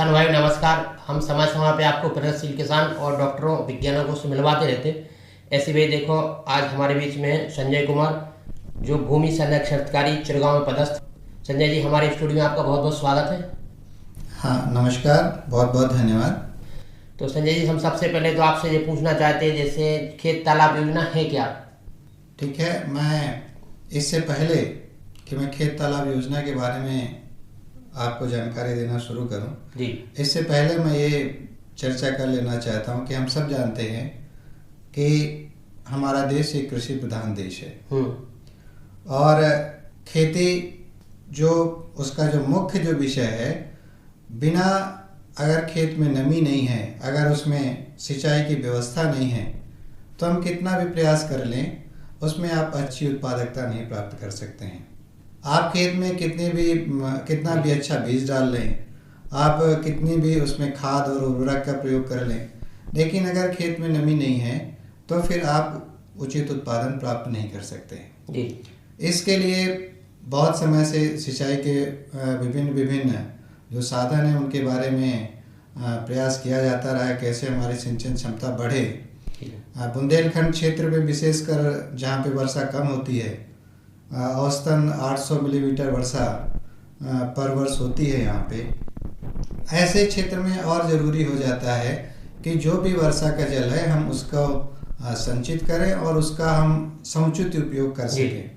किसान भाई नमस्कार। हम समय समय पे आपको प्रगतिशील किसान और डॉक्टरों विज्ञानकों से मिलवाते रहते। ऐसे भाई देखो, आज हमारे बीच में है संजय कुमार, जो भूमि संरक्षण अधिकारी चिड़गांव में पदस्थ। संजय जी, हमारे स्टूडियो में आपका बहुत बहुत स्वागत है। हाँ नमस्कार, बहुत बहुत धन्यवाद। तो संजय जी, हम सबसे पहले तो आपसे ये पूछना चाहते हैं, जैसे खेत तालाब योजना है क्या? ठीक है, मैं इससे पहले कि मैं खेत तालाब योजना के बारे में आपको जानकारी देना शुरू करूं, जी, इससे पहले मैं ये चर्चा कर लेना चाहता हूं कि हम सब जानते हैं कि हमारा देश एक कृषि प्रधान देश है और खेती जो उसका जो मुख्य जो विषय है, बिना अगर खेत में नमी नहीं है, अगर उसमें सिंचाई की व्यवस्था नहीं है, तो हम कितना भी प्रयास कर लें उसमें आप अच्छी उत्पादकता नहीं प्राप्त कर सकते हैं। आप खेत में कितना भी अच्छा बीज डाल लें, आप कितनी भी उसमें खाद और उर्वरक का प्रयोग कर लें, लेकिन अगर खेत में नमी नहीं है तो फिर आप उचित उत्पादन प्राप्त नहीं कर सकते। जी, इसके लिए बहुत समय से सिंचाई के विभिन्न जो साधन हैं उनके बारे में प्रयास किया जाता रहा है, कैसे हमारी सिंचन क्षमता बढ़े। बुंदेलखंड क्षेत्र में विशेषकर जहाँ पे वर्षा कम होती है, औसतन 800 मिलीमीटर वर्षा पर वर्ष होती है यहाँ पे, ऐसे क्षेत्र में और ज़रूरी हो जाता है कि जो भी वर्षा का जल है हम उसको संचित करें और उसका हम समुचित उपयोग कर सकें।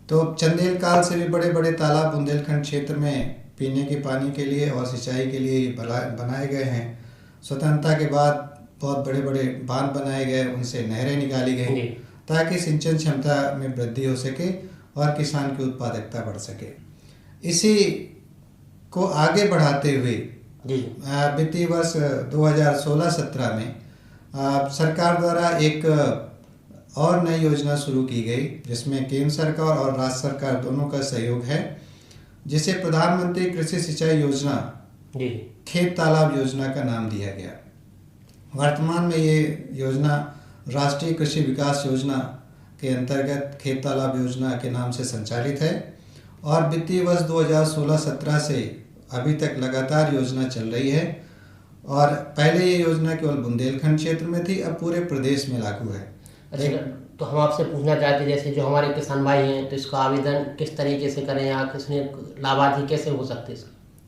तो चंदेल काल से भी बड़े बड़े तालाब बुंदेलखंड क्षेत्र में पीने के पानी के लिए और सिंचाई के लिए बनाए गए हैं। स्वतंत्रता के बाद बहुत बड़े बड़े बांध बनाए गए, उनसे नहरें निकाली गई ताकि सिंचन क्षमता में वृद्धि हो सके और किसान की उत्पादकता बढ़ सके। इसी को आगे बढ़ाते हुए वित्तीय वर्ष 2016-17 में सरकार द्वारा एक और नई योजना शुरू की गई, जिसमें केंद्र सरकार और राज्य सरकार दोनों का सहयोग है, जिसे प्रधानमंत्री कृषि सिंचाई योजना खेत तालाब योजना का नाम दिया गया। वर्तमान में ये योजना राष्ट्रीय कृषि विकास योजना के अंतर्गत खेत तालाब योजना के नाम से संचालित है और वित्तीय वर्ष 2016-17 से अभी तक लगातार योजना चल रही है। और पहले ये योजना केवल बुंदेलखंड क्षेत्र में थी, अब पूरे प्रदेश में लागू है। अच्छा, तो हम आपसे पूछना चाहते हैं, जैसे जो हमारे किसान भाई हैं, तो इसका आवेदन किस तरीके से करें या किसने लाभार्थी कैसे हो सकते हैं?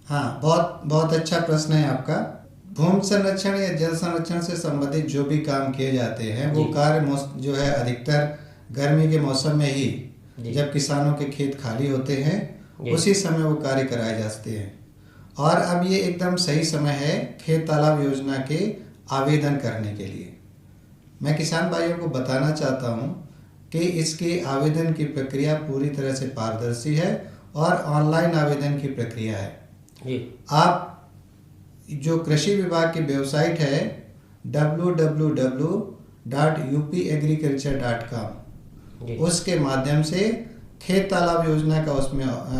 हाँ, बहुत बहुत अच्छा प्रश्न है आपका। भूमि संरक्षण या जल संरक्षण से संबंधित जो भी काम किए जाते हैं वो कार्य जो है अधिकतर गर्मी के मौसम में ही, जब किसानों के खेत खाली होते हैं उसी समय वो कार्य कराए जाते हैं। और अब ये एकदम सही समय है खेत तालाब योजना के आवेदन करने के लिए। मैं किसान भाइयों को बताना चाहता हूँ कि इसके आवेदन की प्रक्रिया पूरी तरह से पारदर्शी है और ऑनलाइन आवेदन की प्रक्रिया है। आप जो कृषि विभाग की वेबसाइट है www.upagriculture.com, उसके माध्यम से खेत तालाब योजना का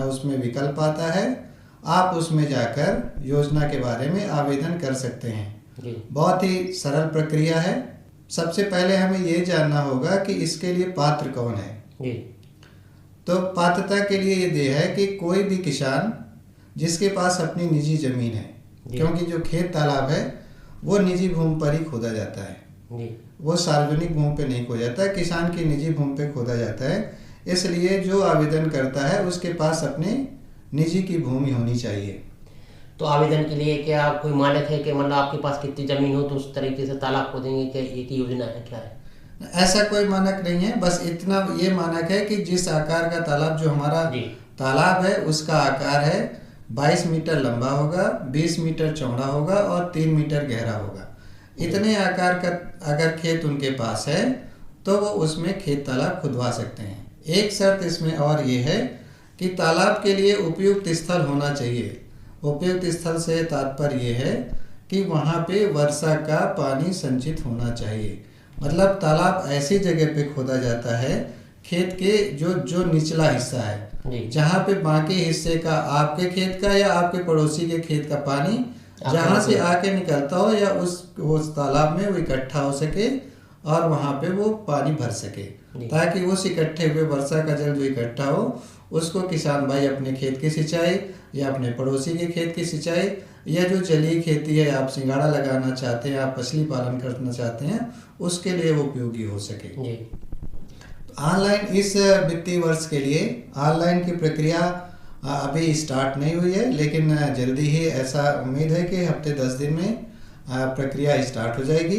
उसमें विकल्प आता है। आप उसमें जाकर योजना के बारे में आवेदन कर सकते हैं। बहुत ही सरल प्रक्रिया है। सबसे पहले हमें ये जानना होगा कि इसके लिए पात्र कौन है। तो पात्रता के लिए ये है कि कोई भी किसान जिसके पास अपनी निजी जमीन है, क्योंकि जो खेत तालाब है वो निजी भूमि पर ही खोदा जाता है, वो सार्वजनिक भूमि पे नहीं खोदा जाता है, किसान की निजी भूमि पे खोदा जाता है। इसलिए जो आवेदन करता है उसके पास अपने निजी की भूमि होनी चाहिए। तो आवेदन के लिए क्या कोई मानक है कि मतलब आपके पास कितनी जमीन हो तो उस तरीके से तालाब खोदेंगे, क्या एक ही योजना है, क्या है? ऐसा कोई मानक नहीं है, बस इतना ये मानक है कि जिस आकार का तालाब, जो हमारा तालाब है उसका आकार है 22 मीटर लंबा होगा, 20 मीटर चौड़ा होगा और 3 मीटर गहरा होगा। इतने आकार का अगर खेत उनके पास है तो वो उसमें खेत तालाब खुदवा सकते हैं। एक शर्त इसमें और ये है कि तालाब के लिए उपयुक्त स्थल होना चाहिए। उपयुक्त स्थल से तात्पर्य ये है कि वहाँ पे वर्षा का पानी संचित होना चाहिए। मतलब तालाब ऐसी जगह पे खोदा जाता है खेत के जो निचला हिस्सा है, जहाँ पे बाकी हिस्से का आपके खेत का या आपके पड़ोसी के खेत का पानी जहाँ से आके निकलता हो या उस तालाब में वो इकट्ठा हो सके और वहाँ पे वो पानी भर सके, ताकि उस इकट्ठे हुए वर्षा का जल जो इकट्ठा हो उसको किसान भाई अपने खेत की सिंचाई या अपने पड़ोसी के खेत की सिंचाई या जो जलीय खेती है, आप सिंगाड़ा लगाना चाहते हैं, आप मछली पालन करना चाहते हैं, उसके लिए वो उपयोगी हो सके। जी। ऑनलाइन इस वित्तीय वर्ष के लिए ऑनलाइन की प्रक्रिया अभी स्टार्ट नहीं हुई है, लेकिन जल्दी ही ऐसा उम्मीद है कि हफ्ते 10 दिन में प्रक्रिया स्टार्ट हो जाएगी।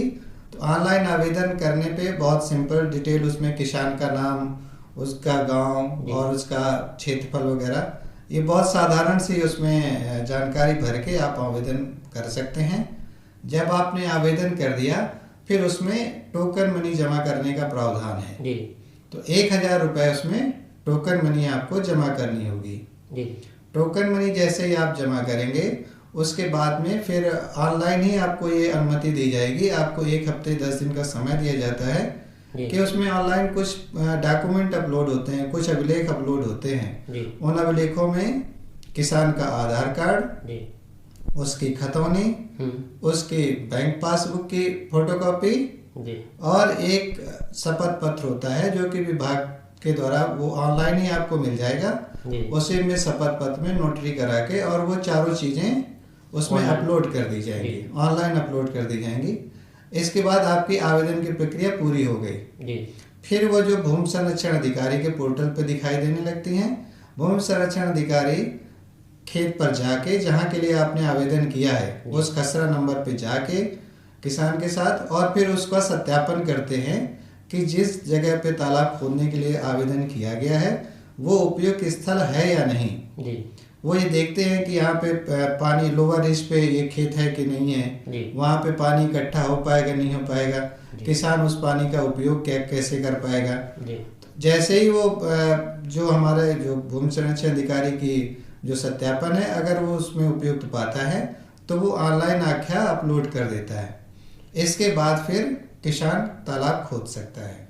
तो ऑनलाइन आवेदन करने पे बहुत सिंपल डिटेल, उसमें किसान का नाम, उसका गांव और उसका क्षेत्रफल वगैरह, ये बहुत साधारण सी उसमें जानकारी भर के आप आवेदन कर सकते हैं। जब आपने आवेदन कर दिया, फिर उसमें टोकन मनी जमा करने का प्रावधान है जी। तो 1000 रुपये उसमें टोकन मनी आपको जमा करनी होगी जी। टोकन मनी जैसे ही आप जमा करेंगे, उसके बाद में फिर ऑनलाइन ही आपको ये अनुमति दी जाएगी। आपको 1 हफ्ते 10 दिन का समय दिया जाता है कि उसमें ऑनलाइन कुछ डॉक्यूमेंट अपलोड होते हैं, कुछ अभिलेख अपलोड होते हैं। उन अभिलेखों में किसान का आधार कार्ड, उसकी खतौनी, उसकी बैंक पासबुक की फोटोकॉपी और एक शपथ पत्र होता है जो कि विभाग के द्वारा वो ऑनलाइन ही आपको मिल जाएगा। उसी में शपथ पत्र में नोटरी करा के और वो चारों चीजें उसमें अपलोड कर दी जाएंगी, ऑनलाइन अपलोड कर दी जाएंगी। इसके बाद आपकी आवेदन की प्रक्रिया पूरी हो गई। फिर वो जो भूमि संरक्षण अधिकारी के पोर्टल पे दिखाई देने लगती हैं। भूमि संरक्षण अधिकारी खेत पर जाके, जहाँ के लिए आपने आवेदन किया है, उस खसरा नंबर पे जाके किसान के साथ और फिर उसका सत्यापन करते हैं कि जिस जगह पे तालाब खोदने के लिए आवेदन किया गया है वो उपयुक्त स्थल है या नहीं। वो ये देखते हैं कि यहाँ पे पानी लोअर रिच पे ये खेत है कि नहीं है, वहाँ पे पानी इकट्ठा हो पाएगा नहीं हो पाएगा, किसान उस पानी का उपयोग कैसे कर पाएगा। जैसे ही वो जो हमारे जो भूमि संरक्षण अधिकारी की जो सत्यापन है, अगर वो उसमें उपयुक्त पाता है तो वो ऑनलाइन आख्या अपलोड कर देता है। इसके बाद फिर किसान तालाब खोद सकता है।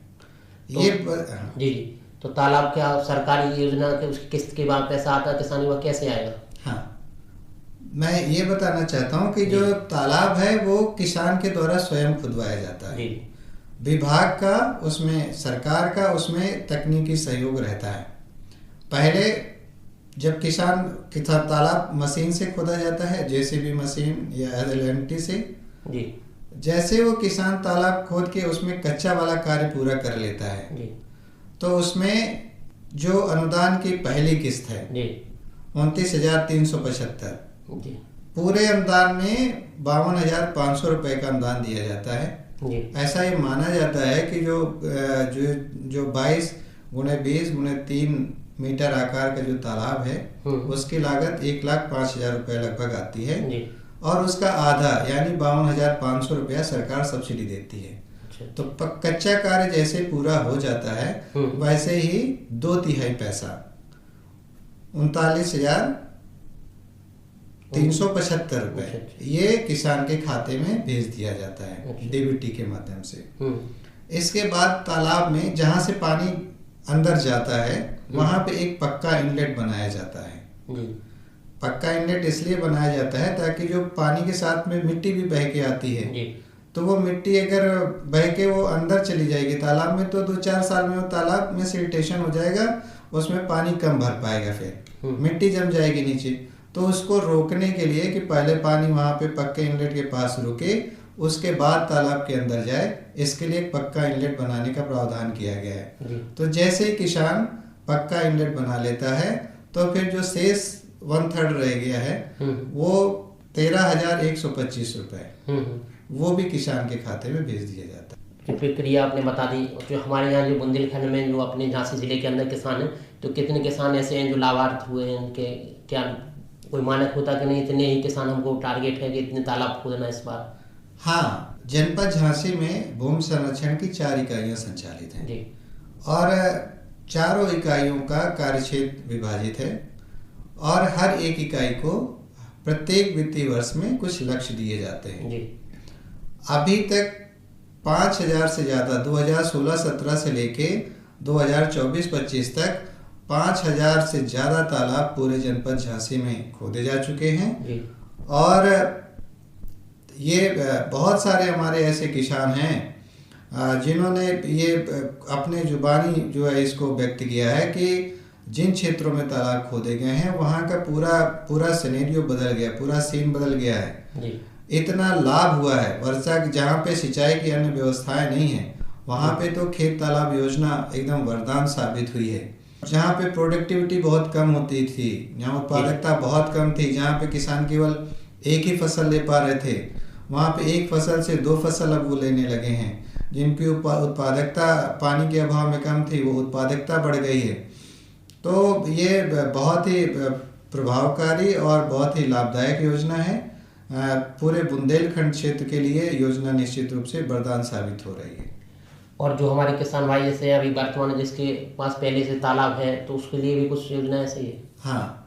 जी। तो तालाब क्या सरकारी योजना के उसकी किस्त के बाद पैसा आता है किसानी, वह कैसे आएगा? हाँ, मैं ये बताना चाहता हूँ कि जो तालाब है वो किसान के द्वारा स्वयं खुदवाया जाता है। विभाग का उसमें, सरकार का उसमें तकनीकी सहयोग रहता है। पहले जब किसान तालाब मशीन से खोदा जाता है, जेसीबी मशीन या एलएनटी से, जैसे वो किसान तालाब खोद के उसमें कच्चा वाला कार्य पूरा कर लेता है, तो उसमें जो अनुदान की पहली किस्त है 29,375, पूरे अनुदान में 52,500 रुपए का अनुदान दिया जाता है। ऐसा ये माना जाता है कि जो 22 × 20 × 3 मीटर आकार का जो तालाब है उसकी लागत 1,05,000 रुपए लगभग आती है और उसका आधा यानी 52,500 रुपया सरकार सब्सिडी देती है। तो कच्चा कार्य जैसे पूरा हो जाता है वैसे ही 2/3 पैसा 39,375 रुपए ये किसान के खाते में भेज दिया जाता है डीबीटी के माध्यम से। इसके बाद तालाब में जहां से पानी अंदर जाता है वहां पे एक पक्का इनलेट बनाया जाता है। पक्का इनलेट इसलिए बनाया जाता है ताकि जो पानी के साथ में मिट्टी भी बह के आती है, तो वो मिट्टी अगर बह के वो अंदर चली जाएगी तालाब में, तो 2-4 साल में वो तालाब में सिल्टेशन हो जाएगा, उसमें पानी कम भर पाएगा, फिर मिट्टी जम जाएगी नीचे। तो उसको रोकने के लिए कि पहले पानी वहाँ पे पक्के इनलेट के पास रुके, उसके बाद तालाब के अंदर जाए, इसके लिए एक पक्का इनलेट बनाने का प्रावधान किया गया है। तो जैसे ही किसान पक्का इनलेट बना लेता है तो फिर जो शेष 1/3 रह गया है वो 13,125 रुपए वो भी किसान के खाते में भेज दिया जाता है। प्रक्रिया आपने बता दी। जो हमारे यहाँ जो बुंदेलखंड में जो अपने झांसी जिले के अंदर किसान हैं, तो कितने किसान ऐसे हैं जो लाभार्थी हुए हैं? उनके क्या कोई मानक होता कि नहीं इतने ही किसान हमको टारगेट है कि इतने तालाब खोदना इस बार? हाँ, जनपद झांसी में भूमि संरक्षण की 4 इकाइयाँ संचालित हैं और चारों इकाइयों का कार्यक्षेत्र विभाजित है और हर एक इकाई को प्रत्येक वित्तीय वर्ष में कुछ लक्ष्य दिए जाते हैं। अभी तक 5,000 से ज़्यादा 2016-17 से लेके 2024-25 तक 5,000 से ज़्यादा तालाब पूरे जनपद झांसी में खोदे जा चुके हैं। और ये बहुत सारे हमारे ऐसे किसान हैं जिन्होंने ये अपने जुबानी जो है इसको व्यक्त किया है कि जिन क्षेत्रों में तालाब खोदे गए हैं वहाँ का पूरा सिनेरियो बदल गया, पूरा सीन बदल गया है जी। इतना लाभ हुआ है वर्षा की, जहाँ पे सिंचाई की अन्य व्यवस्थाएं नहीं है वहाँ पे तो खेत तालाब योजना एकदम वरदान साबित हुई है। जहाँ पे प्रोडक्टिविटी बहुत कम होती थी, जहाँ उत्पादकता बहुत कम थी, जहाँ पे किसान केवल एक ही फसल ले पा रहे थे, वहाँ पे एक फसल से 2 फसल अब वो लेने लगे हैं। जिनकी उत्पादकता पानी के अभाव में कम थी वो उत्पादकता बढ़ गई है। तो ये बहुत ही प्रभावकारी और बहुत ही लाभदायक योजना है। पूरे बुंदेलखंड क्षेत्र के लिए योजना निश्चित रूप से वरदान साबित हो रही है। और जो हमारे किसान भाई जैसे अभी वर्तमान में जिसके पास पहले से तालाब है तो उसके लिए भी कुछ योजना ऐसी है? हाँ,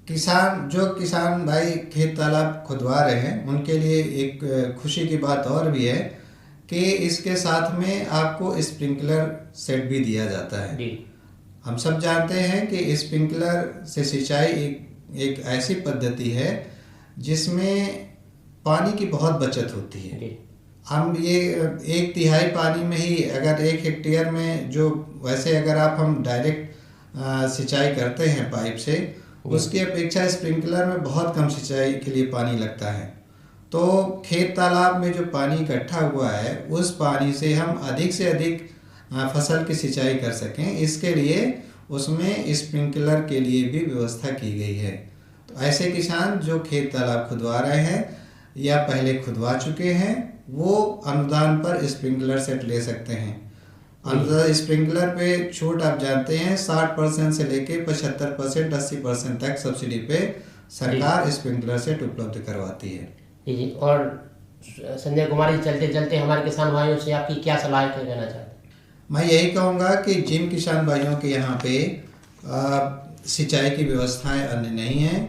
किसान भाई खेत तालाब खुदवा रहे हैं उनके लिए एक खुशी की बात और भी है कि इसके साथ में आपको स्प्रिंकलर सेट भी दिया जाता है जी। हम सब जानते हैं कि स्प्रिंकलर से सिंचाई एक ऐसी पद्धति है जिसमें पानी की बहुत बचत होती है जी। हम ये 1/3 पानी में ही अगर 1 हेक्टेयर में जो वैसे अगर हम डायरेक्ट सिंचाई करते हैं पाइप से उसकी अपेक्षा स्प्रिंकलर में बहुत कम सिंचाई के लिए पानी लगता है। तो खेत तालाब में जो पानी इकट्ठा हुआ है उस पानी से हम अधिक से अधिक फसल की सिंचाई कर सकें, इसके लिए उसमें स्प्रिंकलर के लिए भी व्यवस्था की गई है। तो ऐसे किसान जो खेत तालाब खुदवा रहे हैं या पहले खुदवा चुके हैं वो अनुदान पर स्प्रिंकलर सेट ले सकते हैं। अनुदान स्प्रिंकलर पे छूट आप जानते हैं 60% से लेके 75%, 80% तक सब्सिडी पे सरकार स्प्रिंकलर सेट उपलब्ध करवाती है। जी। और संजय कुमार जी, चलते चलते हमारे किसान भाइयों से आपकी क्या सलाह कहना चाहते हैं? मैं यही कहूँगा कि जिन किसान भाइयों के यहाँ पे सिंचाई की व्यवस्थाएं अन्य नहीं हैं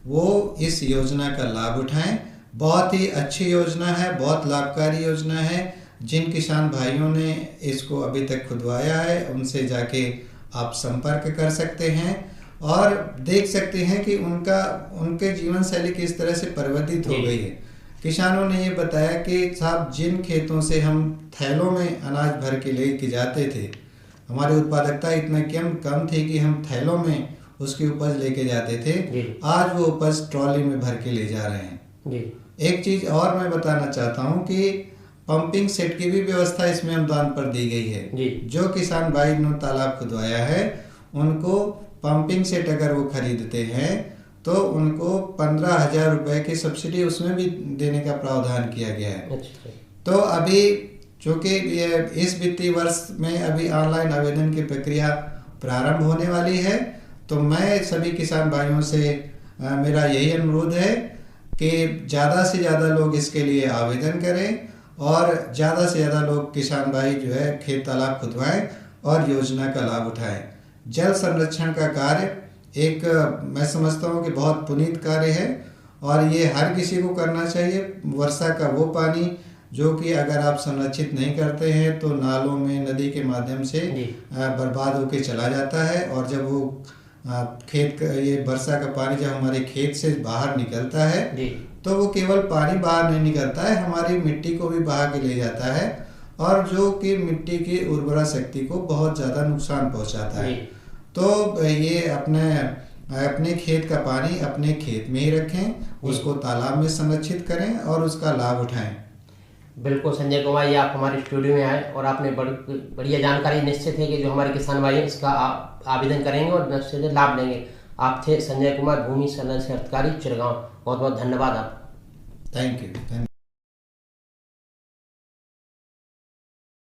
वो इस योजना का लाभ उठाएं। बहुत ही अच्छी योजना है, बहुत लाभकारी योजना है। जिन किसान भाइयों ने इसको अभी तक खुदवाया है उनसे जाके आप संपर्क कर सकते हैं और देख सकते हैं कि उनके जीवन शैली किस तरह से परिवर्तित हो गई है। किसानों ने ये बताया कि साहब जिन खेतों से हम थैलों में अनाज भर के ले के जाते थे, हमारी उत्पादकता इतना कम थी कि हम थैलों में उसकी उपज लेके जाते थे, आज वो उपज ट्रॉली में भर के ले जा रहे हैं। एक चीज़ और मैं बताना चाहता हूँ कि पंपिंग सेट की भी व्यवस्था इसमें अनुदान पर दी गई है। जो किसान भाई ने तालाब खुदवाया है उनको पंपिंग सेट अगर वो खरीदते हैं तो उनको 15,000 रुपए की सब्सिडी उसमें भी देने का प्रावधान किया गया है। तो अभी चूँकि इस वित्तीय वर्ष में अभी ऑनलाइन आवेदन की प्रक्रिया प्रारंभ होने वाली है, तो मैं सभी किसान भाइयों से मेरा यही अनुरोध है कि ज़्यादा से ज़्यादा लोग इसके लिए आवेदन करें और ज़्यादा से ज़्यादा लोग किसान भाई जो है खेत तालाब खुदवाएं और योजना का लाभ उठाएं। जल संरक्षण का कार्य एक मैं समझता हूँ कि बहुत पुनीत कार्य है और ये हर किसी को करना चाहिए। वर्षा का वो पानी जो कि अगर आप संरक्षित नहीं करते हैं तो नालों में नदी के माध्यम से बर्बाद होके चला जाता है और जब वो ये वर्षा का पानी जब हमारे खेत से बाहर निकलता है तो वो केवल पानी बाहर नहीं निकलता है, हमारी मिट्टी को भी बहा के ले जाता है और जो कि मिट्टी की उर्वरा शक्ति को बहुत ज़्यादा नुकसान पहुंचाता है। तो ये अपने खेत का पानी अपने खेत में ही रखें, उसको तालाब में संरक्षित करें और उसका लाभ उठाएं। बिल्कुल संजय कुमार, ये आप हमारे स्टूडियो में आए और आपने बढ़िया जानकारी निश्चित है कि जो हमारे किसान भाई इसका आवेदन करेंगे और निश्चित लाभ लेंगे। आप थे संजय कुमार, भूमि संरक्षण अधिकारी, चिरगांव। बहुत बहुत धन्यवाद आप। Thank you.